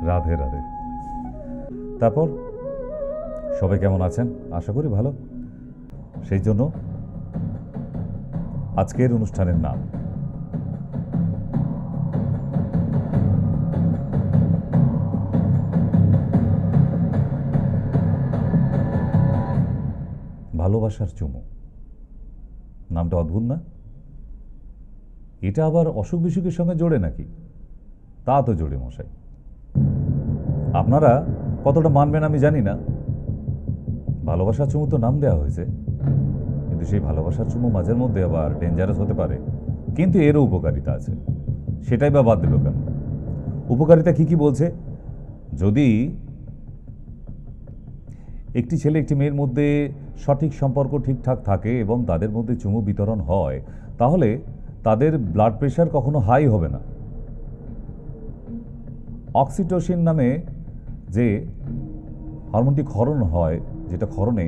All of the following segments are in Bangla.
রাধে রাধে। তারপর সবাই কেমন আছেন? আশা করি ভালো। সেই জন্য আজকের অনুষ্ঠানের নাম ভালোবাসার চুমু। নামটা অদ্ভুত না? এটা আবার অসুখ বিসুখের সঙ্গে জোড়ে নাকি? তা তো জোড়ে মশাই। আপনারা কতটা মানবেন আমি জানি না। ভালোবাসার চুমু তো নাম দেওয়া হয়েছে, কিন্তু সেই ভালোবাসার চুমু মাঝের মধ্যে আবার ডেঞ্জারাস হতে পারে। কিন্তু এরও উপকারিতা আছে, সেটাই বা বাদ দেব কেন? উপকারিতা কি কি বলছে? যদি একটি ছেলে একটি মেয়ের মধ্যে সঠিক সম্পর্ক ঠিকঠাক থাকে এবং তাদের মধ্যে চুমু বিতরণ হয়, তাহলে তাদের ব্লাড প্রেশার কখনো হাই হবে না। অক্সিটোসিন নামে যে হরমোনটি ক্ষরণ হয়, যেটা ক্ষরণে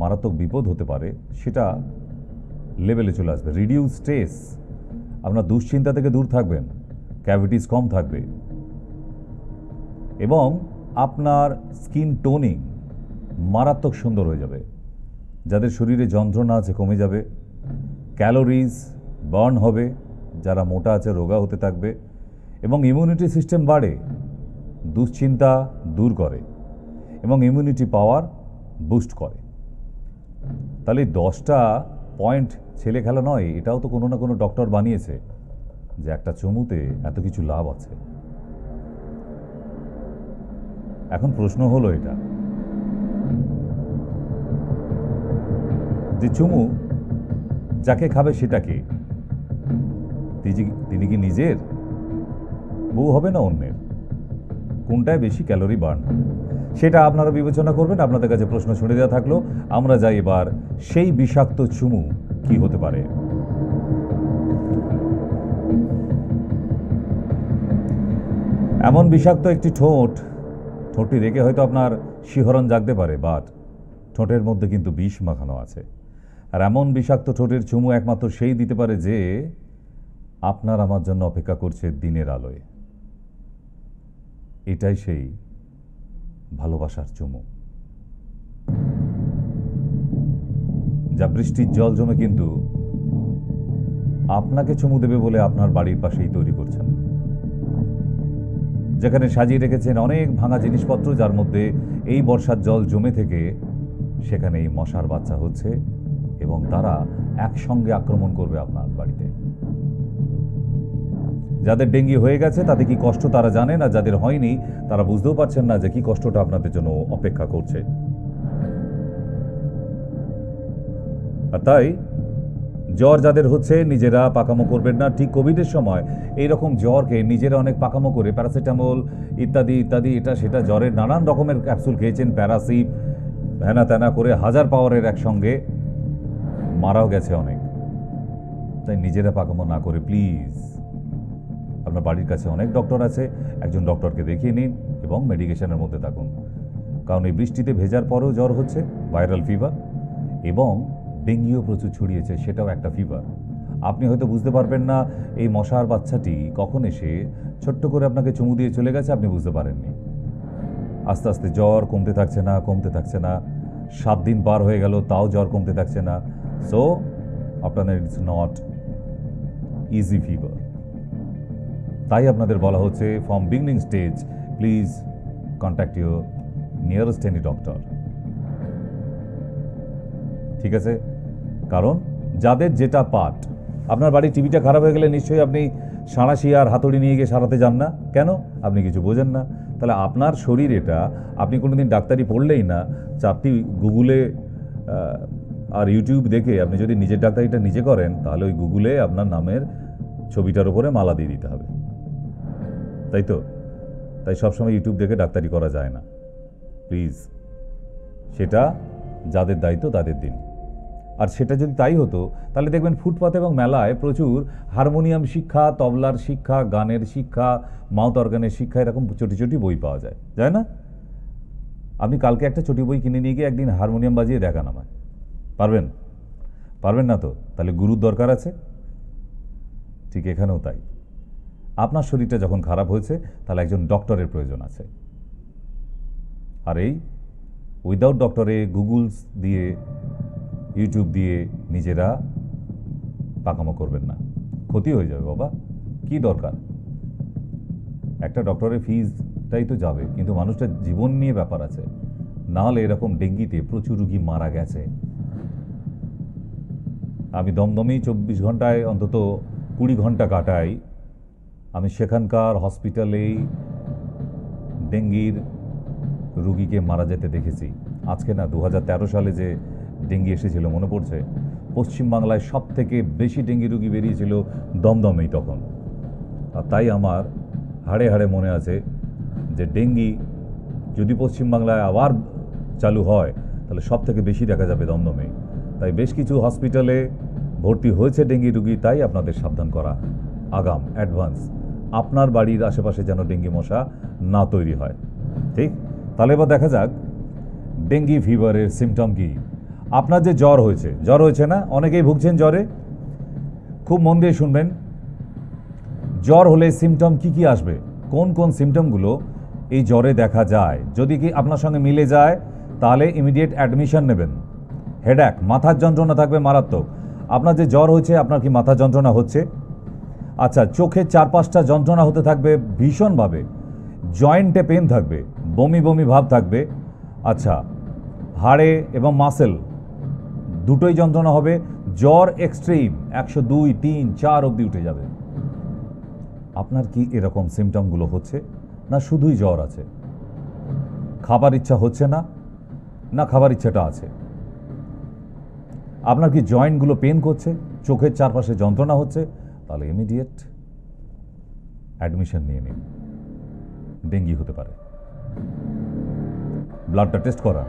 মারাত্মক বিপদ হতে পারে, সেটা লেভেলে চলে আসবে। রিডিউস স্ট্রেস, আপনার দুশ্চিন্তা থেকে দূর থাকবেন, ক্যাভিটিস কম থাকবে এবং আপনার স্কিন টোনিং মারাত্মক সুন্দর হয়ে যাবে। যাদের শরীরে যন্ত্রণা আছে কমে যাবে, ক্যালোরিজ বার্ন হবে, যারা মোটা আছে রোগা হতে থাকবে এবং ইমিউনিটি সিস্টেম বাড়ে, দুশ্চিন্তা দূর করে এবং ইমিউনিটি পাওয়ার বুস্ট করে। তাহলে 10টা পয়েন্ট ছেলে খেলা নয়, এটাও তো কোনো না কোনো ডক্টর বানিয়েছে যে একটা চুমুতে এত কিছু লাভ আছে। এখন প্রশ্ন হলো এটা যে চুমু যাকে খাবে সেটা কে? তিনি কি নিজের বউ হবে না অন্যের? কোনটায় বেশি ক্যালোরি বার্ন হবে সেটা আপনারা বিবেচনা করবেন। আপনাদের কাছে প্রশ্ন শুনে দেওয়া থাকলো। আমরা যাই এবার সেই বিষাক্ত চুমু কি হতে পারে। এমন বিষাক্ত একটি ঠোঁটটি দেখে হয়তো আপনার শিহরণ জাগতে পারে, বাট ঠোঁটের মধ্যে কিন্তু বিষ মাখানো আছে। আর এমন বিষাক্ত ঠোঁটের চুমু একমাত্র সেই দিতে পারে যে আপনার আমার জন্য অপেক্ষা করছে দিনের আলোয়। এটাই সেই ভালোবাসার চুমু, যা বৃষ্টির জল জমে কিন্তু আপনাকে চুমু দেবে বলে আপনার বাড়ির পাশেই তৈরি করছেন, যেখানে সাজিয়ে রেখেছেন অনেক ভাঙা জিনিসপত্র, যার মধ্যে এই বর্ষার জল জমে থেকে সেখানে এই মশার বাচ্চা হচ্ছে এবং তারা একসঙ্গে আক্রমণ করবে আপনার বাড়িতে। যাদের ডেঙ্গি হয়ে গেছে তাদের কি কষ্ট তারা জানেন, আর যাদের হয়নি তারা বুঝতেও পারছেন না যে কি কষ্টটা আপনাদের জন্য অপেক্ষা করছে। আর তাই জ্বর যাদের হচ্ছে নিজেরা পাকামো করবেন না। ঠিক কোভিডের সময় এইরকম জ্বরকে নিজেরা অনেক পাকামো করে প্যারাসিটামল ইত্যাদি ইত্যাদি এটা সেটা জ্বরের নানান রকমের ক্যাপসুল খেয়েছেন, প্যারাসিপ হ্যানা ত্যানা করে 1000 পাওয়ারের একসঙ্গে মারাও গেছে অনেক। তাই নিজেরা পাকামো না করে প্লিজ, আপনার বাড়ির কাছে অনেক ডক্টর আছে, একজন ডক্টরকে দেখিয়ে নিন এবং মেডিকেশনের মধ্যে থাকুন। কারণ এই বৃষ্টিতে ভেজার পরেও জ্বর হচ্ছে, ভাইরাল ফিভার, এবং ডেঙ্গিও প্রচুর ছড়িয়েছে, সেটাও একটা ফিভার। আপনি হয়তো বুঝতে পারবেন না এই মশার বাচ্চাটি কখন এসে ছোট্ট করে আপনাকে চুমু দিয়ে চলে গেছে, আপনি বুঝতে পারেননি। আস্তে আস্তে জ্বর কমতে থাকছে না, কমতে থাকছে না, 7 দিন পার হয়ে গেল তাও জ্বর কমতে থাকছে না। সো আপনাদের ইটস নট ইজি ফিভার। তাই আপনাদের বলা হচ্ছে from beginning stage please contact your nearest any doctor. ঠিক আছে? কারণ যাদের যেটা পার্ট, আপনার বাড়ির টিভিটা খারাপ হয়ে গেলে নিশ্চয়ই আপনি সাঁড়াশি আর হাতুড়ি নিয়ে গিয়ে সারাতে যান না। কেন? আপনি কিছু বোঝেন না। তাহলে আপনার শরীর এটা, আপনি কোনোদিন ডাক্তারি পড়লেই না, 4টি গুগলে আর ইউটিউব দেখে আপনি যদি নিজের ডাক্তারিটা নিজে করেন, তাহলে ওই গুগলে আপনার নামের ছবিটার উপরে মালা দিয়ে দিতে হবে, তাই তো? তাই সবসময় ইউটিউব দেখে ডাক্তারি করা যায় না, প্লিজ। সেটা যাদের দায়িত্ব তাদের দিন। আর সেটা যদি তাই হতো তাহলে দেখবেন ফুটপাথ এবং মেলায় প্রচুর হারমোনিয়াম শিক্ষা, তবলার শিক্ষা, গানের শিক্ষা, মাউথ অর্গানের শিক্ষা, এরকম চটি চটি বই পাওয়া যায় না? আপনি কালকে একটা চটি বই কিনে নিয়ে গিয়ে একদিন হারমোনিয়াম বাজিয়ে দেখান আমায়, পারবেন? পারবেন না তো? তাহলে গুরুর দরকার আছে। ঠিক এখানেও তাই। আপনার শরীরটা যখন খারাপ হয়েছে তাহলে একজন ডক্টরের প্রয়োজন আছে। আর এই উইদাউট ডক্টরে গুগলস দিয়ে ইউটিউব দিয়ে নিজেরা পাকামো করবেন না, ক্ষতি হয়ে যাবে বাবা। কি দরকার? একটা ডক্টরের ফিজটাই তো যাবে, কিন্তু মানুষটার জীবন নিয়ে ব্যাপার আছে। নাহলে এরকম ডেঙ্গিতে প্রচুর রুগী মারা গেছে। আমি দমদমেই 24 ঘন্টায় অন্তত 20 ঘন্টা কাটাই। আমি সেখানকার হসপিটালেই ডেঙ্গির রুগীকে মারা যেতে দেখেছি। আজকে না, 2013 সালে যে ডেঙ্গি এসেছিল মনে পড়ছে, পশ্চিমবাংলায় সব থেকে বেশি ডেঙ্গি রুগী বেরিয়েছিল দমদমেই তখন। আর তাই আমার হাড়ে হাড়ে মনে আছে যে ডেঙ্গি যদি পশ্চিমবাংলায় আবার চালু হয় তাহলে সব থেকে বেশি দেখা যাবে দমদমেই। তাই বেশ কিছু হসপিটালে ভর্তি হয়েছে ডেঙ্গি রুগী। তাই আপনাদের সাবধান করা আগাম, অ্যাডভান্স, আপনার বাড়ির আশেপাশে যেন ডেঙ্গি মশা না তৈরি হয়। ঠিক? তাহলে এবার দেখা যাক ডেঙ্গি ফিভারের সিমটম কি। আপনার যে জ্বর হয়েছে না, অনেকেই ভুগছেন জ্বরে। খুব মন দিয়ে শুনবেন, জ্বর হলে সিমটম কি কি আসবে, কোন কোন সিমটমগুলো এই জ্বরে দেখা যায়। যদি কি আপনার সঙ্গে মিলে যায় তাহলে ইমিডিয়েট অ্যাডমিশন নেবেন। হেডেক, মাথার যন্ত্রণা থাকবে মারাত্মক। আপনার যে জ্বর হয়েছে, আপনার কি মাথা যন্ত্রণা হচ্ছে? আচ্ছা, চোখের 4-5টা যন্ত্রণা হতে থাকবে ভীষণভাবে, জয়েন্টে পেন থাকবে, বমি বমি ভাব থাকবে। আচ্ছা, হাড়ে এবং মাসেল দুটোই যন্ত্রণা হবে। জ্বর এক্সট্রিম 102, 3, 4 অবধি উঠে যাবে। আপনার কি এরকম সিমটমগুলো হচ্ছে, না শুধুই জ্বর আছে? খাবার ইচ্ছা হচ্ছে না, না খাবার ইচ্ছাটা আছে? আপনার কি জয়েন্টগুলো পেন করছে, চোখের চারপাশে যন্ত্রণা হচ্ছে? তাহলে ইমিডিয়েট অ্যাডমিশন নিয়ে নিন, ডেঙ্গি হতে পারে। ব্লাডটা টেস্ট করা।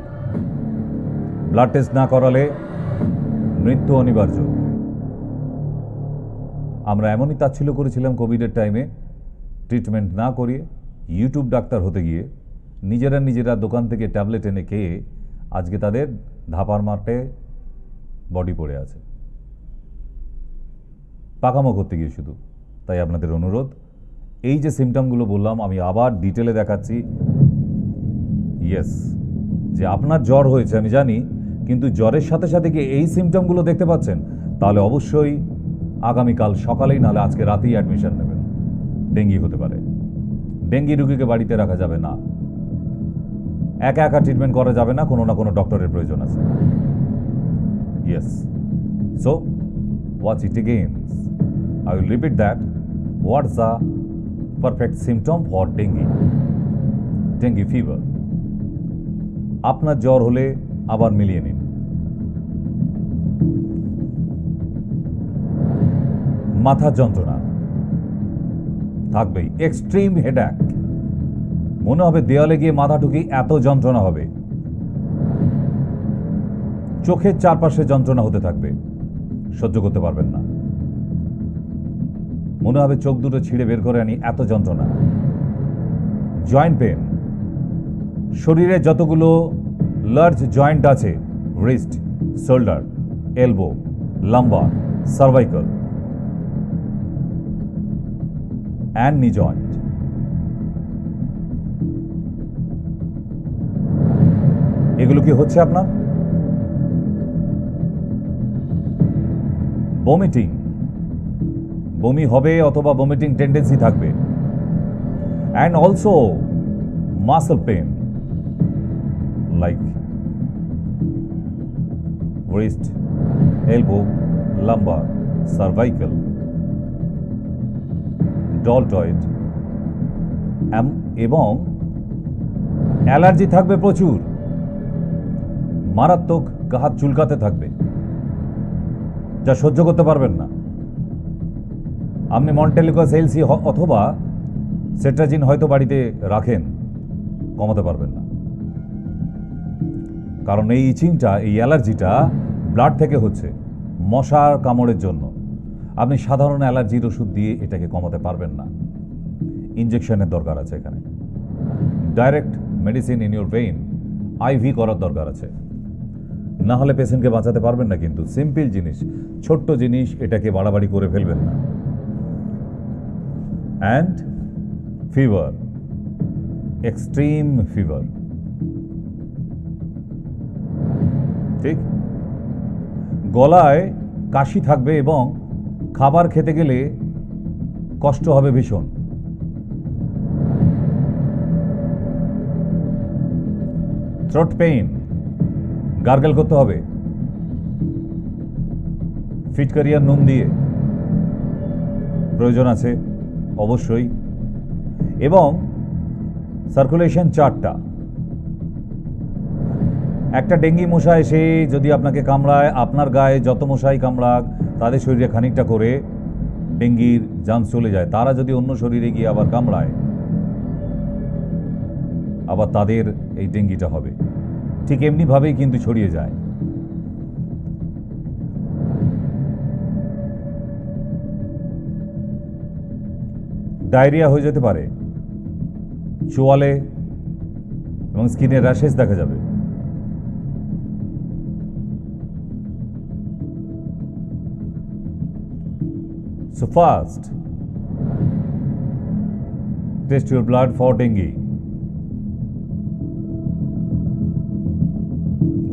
ব্লাড টেস্ট না করালে মৃত্যু অনিবার্য। আমরা এমনই তাচ্ছিল্য করেছিলাম কোভিডের টাইমে, ট্রিটমেন্ট না করিয়ে ইউটিউব ডাক্তার হতে গিয়ে নিজেরা দোকান থেকে ট্যাবলেট এনে খেয়ে আজকে তাদের ধাপার মাঠে বডি পড়ে আছে, পাকামো করতে গিয়ে শুধু। তাই আপনাদের অনুরোধ, এই যে সিমটমগুলো বললাম আমি আবার ডিটেলে দেখাচ্ছি। ইয়েস, যে আপনার জ্বর হয়েছে আমি জানি, কিন্তু জ্বরের সাথে সাথে কি এই সিমটমগুলো দেখতে পাচ্ছেন, তাহলে অবশ্যই আগামীকাল সকালেই নাহলে আজকে রাতেই অ্যাডমিশন নেবেন। ডেঙ্গি হতে পারে। ডেঙ্গি রুগীকে বাড়িতে রাখা যাবে না, একা একা ট্রিটমেন্ট করা যাবে না, কোনো না কোনো ডক্টরের প্রয়োজন আছে। Yes, so watch it again. I will repeat that. What's the perfect symptom for dengue? Dengue fever. আপনার জ্বর হলে আবার মিলিয়ে নিন। মাথা যন্ত্রণা থাকবেই, এক্সট্রিম হেডেক, মনে হবে দেওয়ালে গিয়ে মাথা ঢুকি এত যন্ত্রণা হবে। চোখের চারপাশে যন্ত্রণা হতে থাকবে, সহ্য করতে পারবেন না, মনে হবে চোখ দুটো ছিঁড়ে বের করে আনি এত যন্ত্রণা। জয়েন্ট পেন, শরীরে যতগুলো লার্জ জয়েন্ট আছে, wrist, shoulder, elbow, lumbar, cervical and knee joint, এগুলো কি হচ্ছে আপনার? ভমিটিং, বমি হবে অথবা ভমিটিং টেন্ডেন্সি থাকবে, and also muscle pain like wrist, elbow, lumbar, cervical, deltoid, এবং অ্যালার্জি থাকবে প্রচুর, মারাত্মক গা হাত চুলকাতে থাকবে, যা সহ্য করতে পারবেন না। আপনি মন্টেলিকোয়াস এলসি অথবা সেট্রাজিন হয়তো বাড়িতে রাখেন, কমাতে পারবেন না, কারণ এই ইচিংটা, এই অ্যালার্জিটা ব্লাড থেকে হচ্ছে, মশার কামড়ের জন্য। আপনি সাধারণ অ্যালার্জির ওষুধ দিয়ে এটাকে কমাতে পারবেন না, ইনজেকশনের দরকার আছে এখানে, direct medicine in your vein, IV করার দরকার আছে, না হলে পেশেন্টকে বাঁচাতে পারবেন না। কিন্তু সিম্পল জিনিস, ছোট্ট জিনিস, এটাকে বাড়াবাড়ি করে ফেলবেন না। And fever, extreme fever. ঠিক, গলায় কাশি থাকবে এবং খাবার খেতে গেলে কষ্ট হবে ভীষণ। থ্রোট পেইন, গার্গেল করতে হবে ফিটকারি আর নুন দিয়ে, প্রয়োজন আছে অবশ্যই। এবং সার্কুলেশন চার্টটা, একটা ডেঙ্গি মশা এসে যদি আপনাকে কামড়ায়, আপনার গায়ে যত মশাই কামড়াক তাদের শরীরে খানিকটা করে ডেঙ্গির জার্মস চলে যায়। তারা যদি অন্য শরীরে গিয়ে আবার কামড়ায়, আবার তাদের এই ডেঙ্গিটা হবে। ঠিক এমনিভাবেই কিন্তু ছড়িয়ে যায়। ডায়রিয়া হয়ে যেতে পারে, চোয়ালে এবং স্কিনে র্যাশেস দেখা যাবে। So first, test your blood for dengue.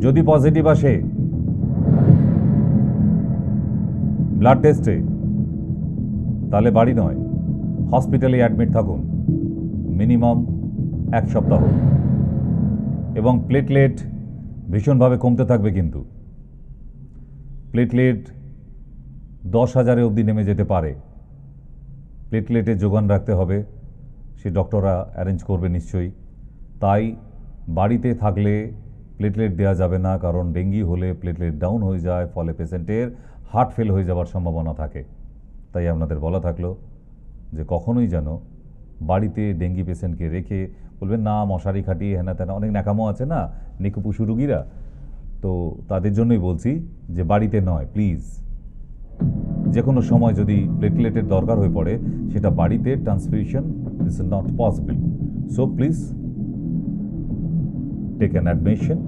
যদি পজিটিভ আসে ব্লাড টেস্টে, তাহলে বাড়ি নয়, হসপিটালে অ্যাডমিট থাকুন মিনিমাম 1 সপ্তাহ। এবং প্লেটলেট ভীষণভাবে কমতে থাকবে, কিন্তু প্লেটলেট 10,000 অবধি নেমে যেতে পারে। প্লেটলেটের যোগান রাখতে হবে, সে ডক্টররা অ্যারেঞ্জ করবে নিশ্চয়ই। তাই বাড়িতে থাকলে প্লেটলেট দেওয়া যাবে না, কারণ ডেঙ্গি হলে প্লেটলেট ডাউন হয়ে যায়, ফলে পেশেন্টের হার্ট ফেল হয়ে যাওয়ার সম্ভাবনা থাকে। তাই আপনাদের বলা থাকলো যে কখনোই যেন বাড়িতে ডেঙ্গি পেশেন্টকে রেখে বলবেন না মশারি খাটিয়ে হেনা তেনা, অনেক ন্যাকামো আছে না নিকুপুষু রুগীরা, তো তাদের জন্যই বলছি যে বাড়িতে নয় প্লিজ। যে কোনো সময় যদি প্লেটলেটের দরকার হয়ে পড়ে, সেটা বাড়িতে transfusion is not possible. So please take an admission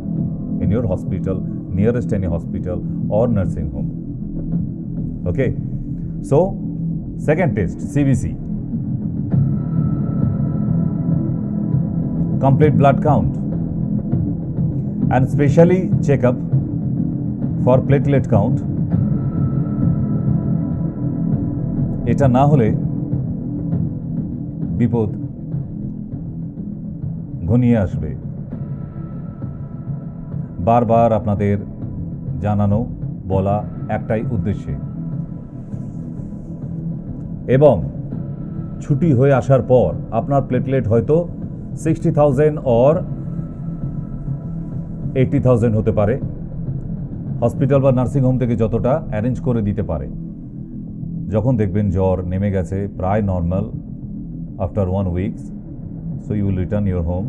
in your hospital, nearest any hospital or nursing home. Okay, so second test, CBC, complete blood count, and specially check up for platelet count. এটা না হলে বিপদ ঘনিয়ে আসবে। বারবার আপনাদের জানানো বলা একটাই উদ্দেশ্যে। এবং ছুটি হয়ে আসার পর আপনার প্লেটলেট হয়তো 60,000 or 80,000 হতে পারে, হসপিটাল বা নার্সিংহোম থেকে যতটা অ্যারেঞ্জ করে দিতে পারে। যখন দেখবেন জ্বর নেমে গেছে প্রায় normal after 1 week, so you will return your home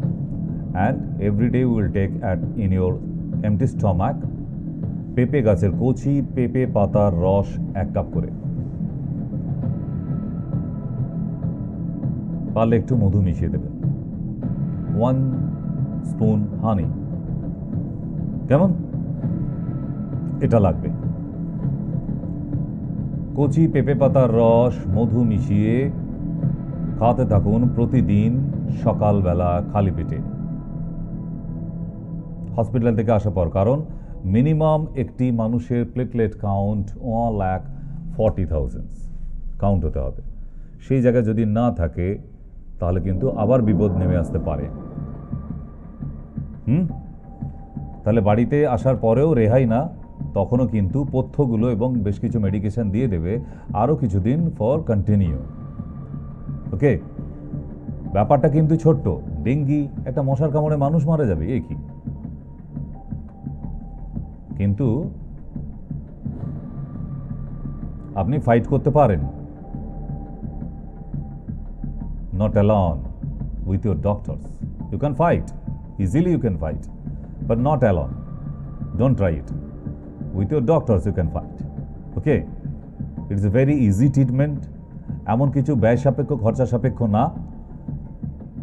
and every day we will take in your empty stomach পেঁপে গাছের কচি পেঁপে পাতার রস 1 কাপ করে, পারলে একটু মধু মিশিয়ে দেবেন, 1 স্পুন হানি। কেমন? এটা লাগবে। কচি পেঁপে পাতার রস মধু মিশিয়ে খাওয়াতে থাকুন প্রতিদিন সকালবেলা খালি পেটে হসপিটাল থেকে আসার পর। কারণ মিনিমাম একটি মানুষের প্লেটলেট কাউন্ট 1,40,000 কাউন্ট হতে হবে। সেই জায়গায় যদি না থাকে তাহলে কিন্তু আবার বিপদ নেমে আসতে পারে। তাহলে বাড়িতে আসার পরেও রেহাই না, তখনও কিন্তু পথ্যগুলো এবং বেশ কিছু মেডিকেশন দিয়ে দেবে আরও কিছুদিন ফর কন্টিনিউ। ওকে, ব্যাপারটা কিন্তু ছোট্ট, ডেঙ্গি একটা মশার কামড়ে মানুষ মারা যাবে, এ কি? কিন্তু আপনি ফাইট করতে পারেন, not alone, with your doctors. You can fight, easily you can fight, but not alone. Don't try it. With your doctors you can fight. Okay? It is a very easy treatment. এমন কিছু ব্যয় সাপেক্ষ খরচা সাপেক্ষ না,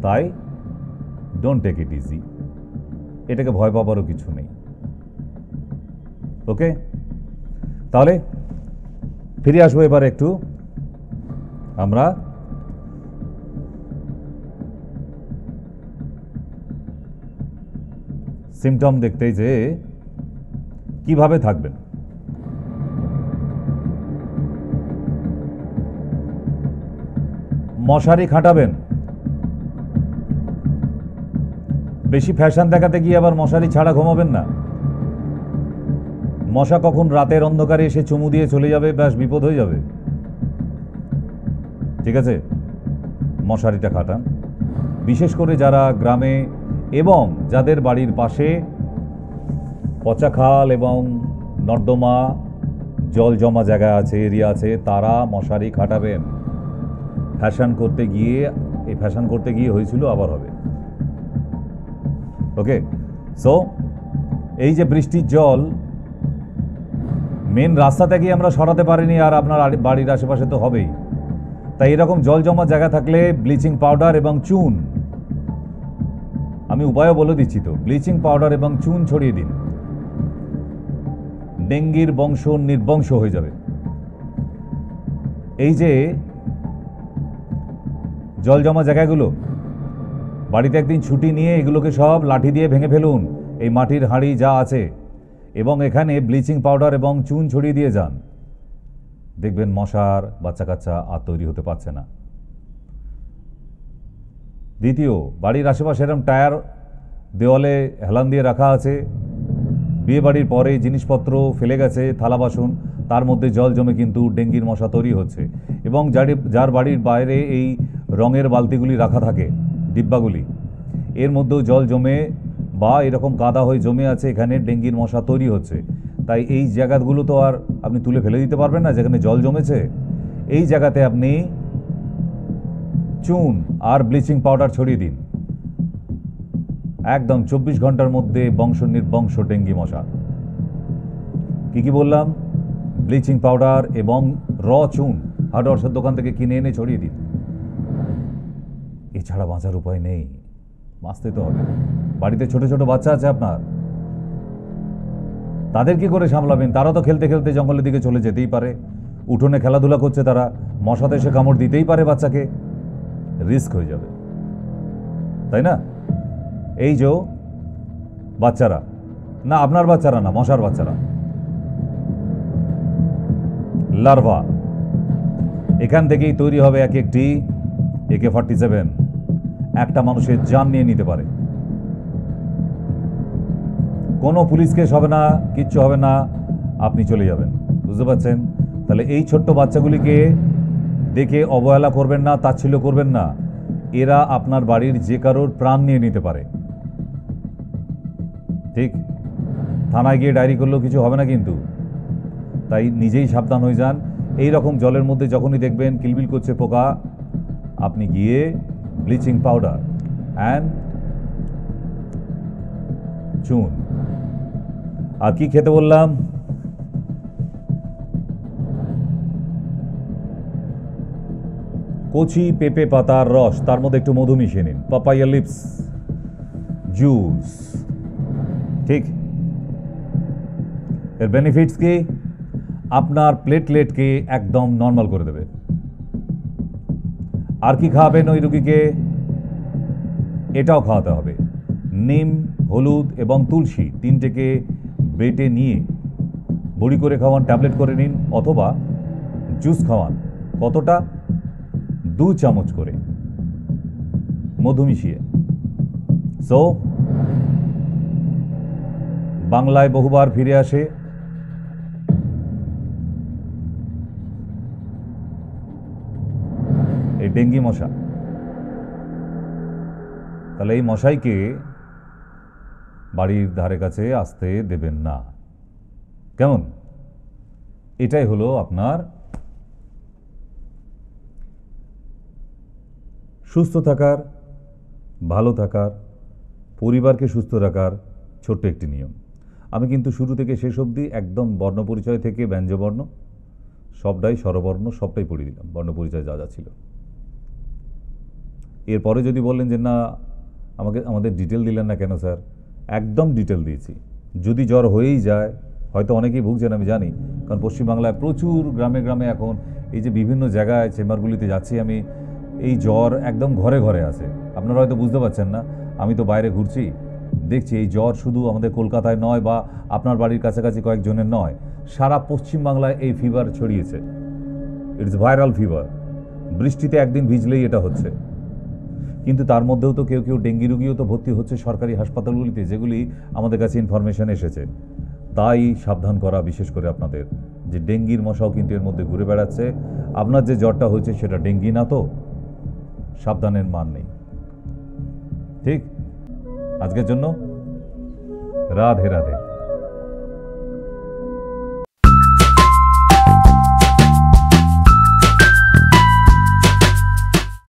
তাই ডোন্ট টেক ইট ইজি। এটাকে ভয় পাবারও কিছু নেই। ওকে, তাহলে ফিরে আসবো এবার একটু আমরা সিমটম দেখতে যে কিভাবে থাকবেন। মশারি খাটাবেন, বেশি ফ্যাশন দেখাতে গিয়ে আবার মশারি ছাড়া ঘুমাবেন না। মশা কখন রাতের অন্ধকারে এসে চুমু দিয়ে চলে যাবে, ব্যাস বিপদ হয়ে যাবে। ঠিক আছে, মশারিটা খাটান। বিশেষ করে যারা গ্রামে এবং যাদের বাড়ির পাশে পচা খাল এবং নর্দমা জল জমা জায়গা আছে, এরিয়া আছে, তারা মশারি খাটাবেন। ফ্যাশন করতে গিয়ে হয়েছিল, আবার হবে। ওকে, সো এই যে বৃষ্টির জল মেন রাস্তা থেকে আমরা সরাতে পারিনি, আর আপনার বাড়ির আশেপাশে তো হবেই। তাই এরকম জল জমা জায়গা থাকলে ব্লিচিং পাউডার এবং চুন, আমি উপায়ও বলে দিচ্ছি তো, ব্লিচিং পাউডার এবং চুন ছড়িয়ে দিন। ডেঙ্গির বংশ নির্বংশ হয়ে যাবে। এই যে জল জমা জায়গাগুলো, বাড়িতে একদিন ছুটি নিয়ে এগুলোকে সব লাঠি দিয়ে ভেঙে ফেলুন, এই মাটির হাঁড়ি যা আছে, এবং এখানে ব্লিচিং পাউডার এবং চুন ছড়িয়ে দিয়ে যান। দেখবেন মশার বাচ্চা কাচ্চা আর তৈরি হতে পারছে না। দ্বিতীয়, বাড়ির আশেপাশে এরকম টায়ার দেওয়ালে হেলান দিয়ে রাখা আছে, বিয়ে বাড়ির পরে জিনিসপত্র ফেলে গেছে, থালা বাসন, তার মধ্যে জল জমে কিন্তু ডেঙ্গির মশা তৈরি হচ্ছে। এবং যার বাড়ির বাইরে এই রঙের বালতিগুলি রাখা থাকে, ডিব্বাগুলি, এর মধ্যেও জল জমে বা এরকম কাদা হয়ে জমে আছে, এখানে ডেঙ্গির মশা তৈরি হচ্ছে। তাই এই জায়গাগুলো তো আর আপনি তুলে ফেলে দিতে পারবেন না যেখানে জল জমেছে। এই জায়গাতে আপনি চুন আর ব্লিচিং পাউডার ছড়িয়ে দিন। একদম 24 ঘন্টার মধ্যে বংশ নির্বংশ ডেঙ্গি মশা। কি বললাম? ব্লিচিং পাউডার এবং চুন হার্ডওয়ার্সের দোকান থেকে কিনে এনে ছড়িয়ে দিন। এছাড়া বাঁচার উপায় নেই, বাঁচতে তো হবে। বাড়িতে ছোট ছোট বাচ্চা আছে আপনার, তাদের কি করে সামলাবেন? তারা তো খেলতে খেলতে জঙ্গলের দিকে চলে যেতেই পারে, উঠোনে খেলাধুলা করছে, তারা মশাতে এসে কামড় দিতেই পারে বাচ্চাকে, রিস্ক হয়ে যাবে, তাই না? এই যে বাচ্চারা, না আপনার বাচ্চারা না, মশার বাচ্চারা, লার্ভা, এখান থেকেই তৈরি হবে এক একটি AK-47, একটা মানুষের জান নিয়ে নিতে পারে। কোনো পুলিশ কেস হবে না, কিচ্ছু হবে না, আপনি চলে যাবেন। বুঝতে পারছেন? তাহলে এই ছোট্ট বাচ্চাগুলিকে দেখে অবহেলা করবেন না, তাচ্ছিল্য করবেন না। এরা আপনার বাড়ির যে কারোর প্রাণ নিয়ে নিতে পারে। ঠিক, থানায় গিয়ে ডায়েরি করলেও কিছু হবে না কিন্তু। তাই নিজেই সাবধান হয়ে যান। এই রকম জলের মধ্যে যখনই দেখবেন কিলবিল করছে পোকা, আপনি গিয়ে ব্লিচিং পাউডার অ্যান্ড চুন। আর কি খেতে বললাম? কচি পেঁপে পাতার রস, তার মধ্যে একটু মধু মিশিয়ে নিন, পাপাইয়া লিপস জুস। ঠিক, এর বেনিফিটস কি? আপনার প্লেটলেটকে একদম নর্মাল করে দেবে। আর কি খাওয়াবেন ওই রুগীকে? এটাও খাওয়াতে হবে। নিম, হলুদ এবং তুলসী তিনটেকে বেটে নিয়ে বড়ি করে খাওয়ান, ট্যাবলেট করে নিন, অথবা জুস খাওয়ান। কতটা? 2 চামচ করে মধু মিশিয়ে। সো বাংলায় বহুবার ফিরে আসে এই ডেঙ্গি মশা। তাহলে এই মশাইকে বাড়ির ধারে কাছে আসতে দেবেন না। কেমন? এটাই হলো আপনার সুস্থ থাকার, ভালো থাকার, পরিবারকে সুস্থ রাখার ছোট্ট একটি নিয়ম। আমি কিন্তু শুরু থেকে শেষ অবধি একদম বর্ণপরিচয় থেকে ব্যঞ্জবর্ণ সবটাই, স্বরবর্ণ সবটাই পড়ে দিলাম, বর্ণপরিচয় যা যা ছিল। এরপরে যদি বললেন যে না আমাদের ডিটেল দিলেন না কেন স্যার, একদম ডিটেল দিয়েছি। যদি জ্বর হয়েই যায়, হয়তো অনেকেই ভুগছেন আমি জানি, কারণ পশ্চিমবাংলায় প্রচুর গ্রামে গ্রামে এখন এই যে বিভিন্ন জায়গায় চেম্বারগুলিতে যাচ্ছি আমি, এই জ্বর একদম ঘরে ঘরে আছে। আপনারা হয়তো বুঝতে পারছেন না, আমি তো বাইরে ঘুরছি, দেখছি এই জ্বর শুধু আমাদের কলকাতায় নয় বা আপনার বাড়ির কাছাকাছি কয়েকজনের নয়, সারা পশ্চিমবাংলায় এই ফিভার ছড়িয়েছে। It's viral fever. বৃষ্টিতে একদিন ভিজলেই এটা হচ্ছে। কিন্তু তার মধ্যেও তো কেউ কেউ ডেঙ্গি রোগীও তো ভর্তি হচ্ছে সরকারি হাসপাতালগুলিতে, যেগুলি আমাদের কাছে ইনফরমেশন এসেছে। তাই সাবধান করা, বিশেষ করে আপনাদের, যে ডেঙ্গির মশাও কিন্তু এর মধ্যে ঘুরে বেড়াচ্ছে। আপনার যে জ্বরটা হয়েছে সেটা ডেঙ্গি না তো, সাবধানের মান নেই। ঠিক, আজকের জন্য রাধে রাধে।